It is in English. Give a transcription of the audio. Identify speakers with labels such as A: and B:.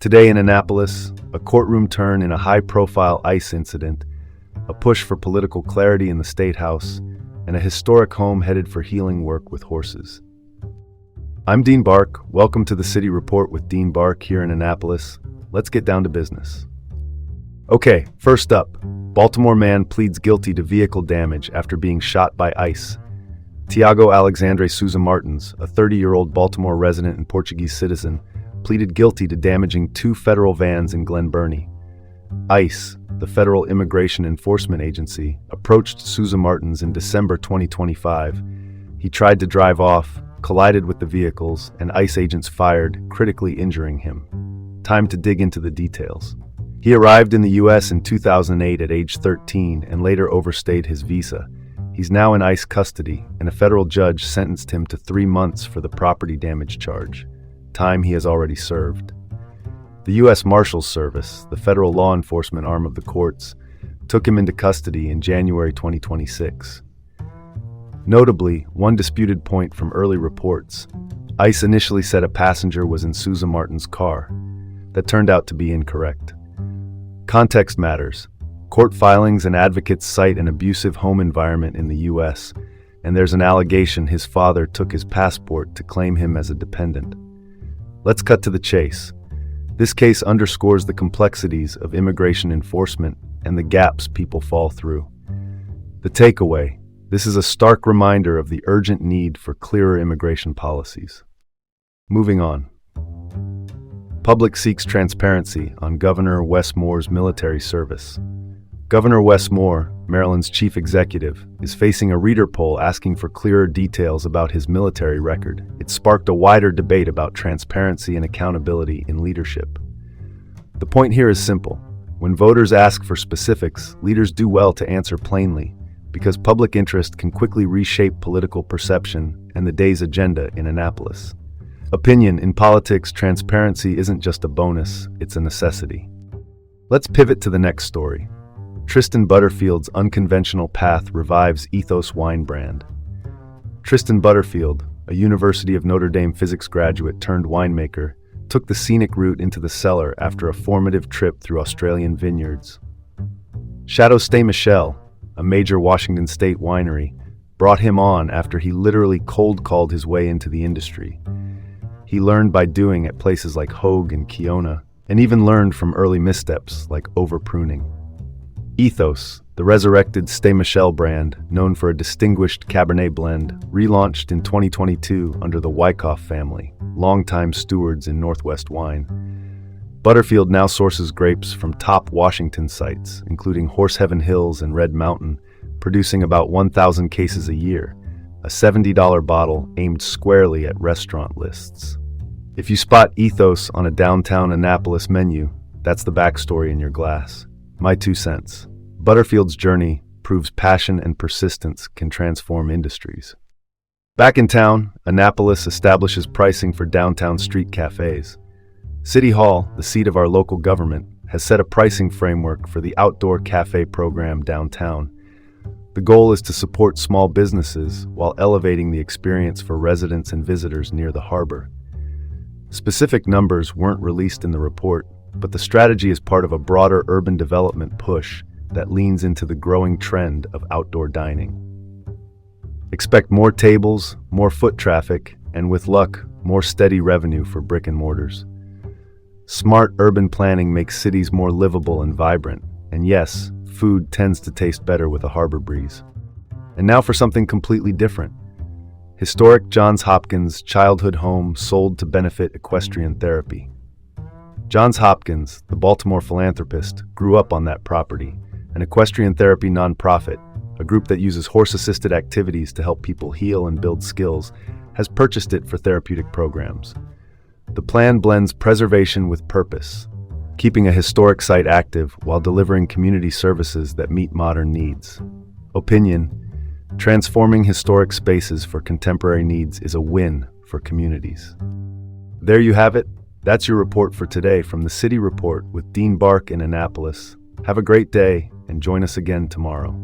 A: Today in Annapolis, a courtroom turn in a high-profile ICE incident, a push for political clarity in the State House, and a historic home headed for healing work with horses. I'm Dean Bark. Welcome to the City Report with Dean Bark here in Annapolis. Let's get down to business. Okay, first up, Baltimore man pleads guilty to vehicle damage after being shot by ICE. Tiago Alexandre Souza Martins, a 30-year-old Baltimore resident and Portuguese citizen, pleaded guilty to damaging two federal vans in Glen Burnie. ICE, the Federal Immigration Enforcement Agency, approached Souza Martins in December 2025. He tried to drive off, collided with the vehicles, and ICE agents fired, critically injuring him. Time to dig into the details. He arrived in the U.S. in 2008 at age 13 and later overstayed his visa. He's now in ICE custody, and a federal judge sentenced him to 3 months for the property damage charge, time he has already served. The U.S. Marshals Service, the federal law enforcement arm of the courts, took him into custody in January 2026. Notably, one disputed point from early reports, ICE initially said a passenger was in Souza Martins' car. That turned out to be incorrect. Context matters. Court filings and advocates cite an abusive home environment in the U.S., and there's an allegation his father took his passport to claim him as a dependent. Let's cut to the chase. This case underscores the complexities of immigration enforcement and the gaps people fall through. The takeaway: this is a stark reminder of the urgent need for clearer immigration policies. Moving on. Public seeks transparency on Governor Wes Moore's military service. Governor Wes Moore, Maryland's chief executive, is facing a reader poll asking for clearer details about his military record. It sparked a wider debate about transparency and accountability in leadership. The point here is simple. When voters ask for specifics, leaders do well to answer plainly, because public interest can quickly reshape political perception and the day's agenda in Annapolis. Opinion in politics, transparency isn't just a bonus, it's a necessity. Let's pivot to the next story. Tristan Butterfield's unconventional path revives Ethos wine brand. Tristan Butterfield, a University of Notre Dame physics graduate turned winemaker, took the scenic route into the cellar after a formative trip through Australian vineyards. Chateau Ste Michelle, a major Washington state winery, brought him on after he literally cold-called his way into the industry. He learned by doing at places like Hogue and Kiona, and even learned from early missteps like over-pruning. Ethos, the resurrected Ste Michelle brand, known for a distinguished Cabernet blend, relaunched in 2022 under the Wyckoff family, longtime stewards in Northwest wine. Butterfield now sources grapes from top Washington sites, including Horseheaven Hills and Red Mountain, producing about 1,000 cases a year, a $70 bottle aimed squarely at restaurant lists. If you spot Ethos on a downtown Annapolis menu, that's the backstory in your glass. My 2 cents. Butterfield's journey proves passion and persistence can transform industries. Back in town, Annapolis establishes pricing for downtown street cafes. City Hall, the seat of our local government, has set a pricing framework for the outdoor cafe program downtown. The goal is to support small businesses while elevating the experience for residents and visitors near the harbor. Specific numbers weren't released in the report, but the strategy is part of a broader urban development push that leans into the growing trend of outdoor dining. Expect more tables, more foot traffic, and with luck, more steady revenue for brick and mortars. Smart urban planning makes cities more livable and vibrant, and yes, food tends to taste better with a harbor breeze. And now for something completely different. Historic Johns Hopkins childhood home sold to benefit equestrian therapy. Johns Hopkins, the Baltimore philanthropist, grew up on that property, an equestrian therapy nonprofit, a group that uses horse-assisted activities to help people heal and build skills, has purchased it for therapeutic programs. The plan blends preservation with purpose, keeping a historic site active while delivering community services that meet modern needs. Opinion: transforming historic spaces for contemporary needs is a win for communities. There you have it. That's your report for today from the City Report with Dean Bark in Annapolis. Have a great day and join us again tomorrow.